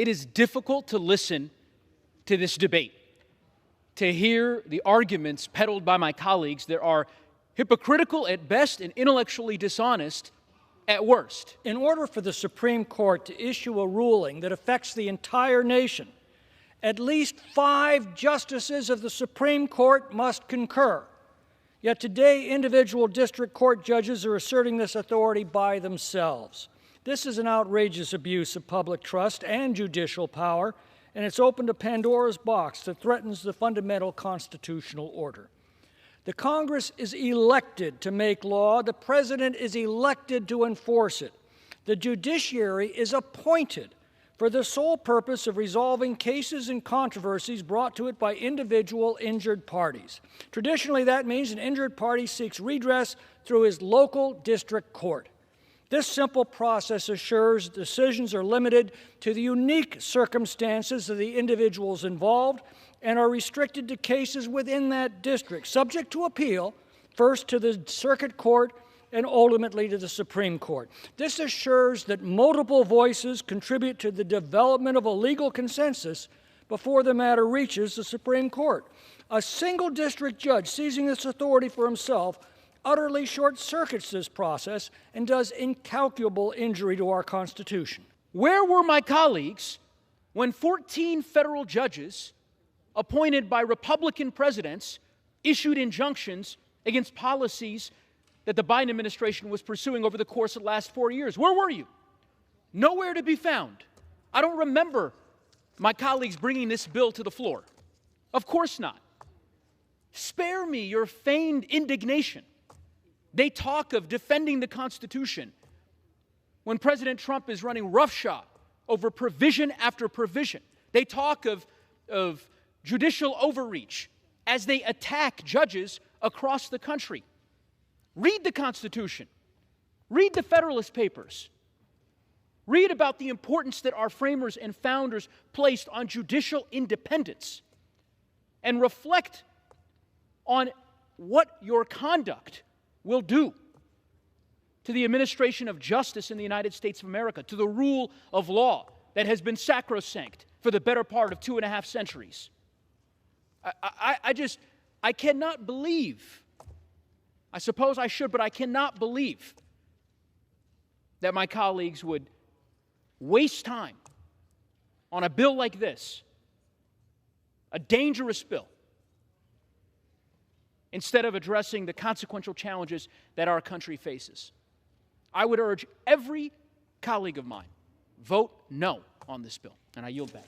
It is difficult to listen to this debate, to hear the arguments peddled by my colleagues that are hypocritical at best and intellectually dishonest at worst. In order for the Supreme Court to issue a ruling that affects the entire nation, at least 5 justices of the Supreme Court must concur. Yet today, individual district court judges are asserting this authority by themselves. This is an outrageous abuse of public trust and judicial power, and it's opened a Pandora's box that threatens the fundamental constitutional order. The Congress is elected to make law. The President is elected to enforce it. The judiciary is appointed for the sole purpose of resolving cases and controversies brought to it by individual injured parties. Traditionally, that means an injured party seeks redress through his local district court. This simple process assures decisions are limited to the unique circumstances of the individuals involved and are restricted to cases within that district, subject to appeal, first to the circuit court and ultimately to the Supreme Court. This assures that multiple voices contribute to the development of a legal consensus before the matter reaches the Supreme Court. A single district judge seizing this authority for himself utterly short-circuits this process and does incalculable injury to our Constitution. Where were my colleagues when 14 federal judges appointed by Republican presidents issued injunctions against policies that the Biden administration was pursuing over the course of the last 4 years? Where were you? Nowhere to be found. I don't remember my colleagues bringing this bill to the floor. Of course not. Spare me your feigned indignation. They talk of defending the Constitution when President Trump is running roughshod over provision after provision. They talk of judicial overreach as they attack judges across the country. Read the Constitution. Read the Federalist Papers. Read about the importance that our framers and founders placed on judicial independence, and reflect on what your conduct will do to the administration of justice in the United States of America, to the rule of law that has been sacrosanct for the better part of 2.5 centuries. I cannot believe, I suppose I should, but I cannot believe that my colleagues would waste time on a bill like this, a dangerous bill, instead of addressing the consequential challenges that our country faces. I would urge every colleague of mine, vote no on this bill. And I yield back.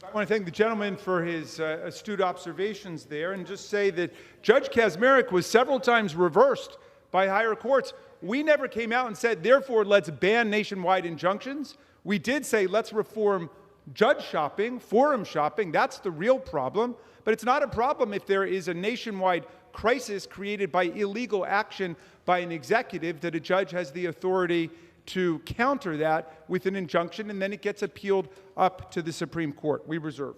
I want to thank the gentleman for his astute observations there, and just say that Judge Kaczmarek was several times reversed by higher courts. We never came out and said, therefore, let's ban nationwide injunctions. We did say, let's reform judge shopping, forum shopping. That's the real problem. But it's not a problem if there is a nationwide crisis created by illegal action by an executive, that a judge has the authority to counter that with an injunction, and then it gets appealed up to the Supreme Court. We reserve.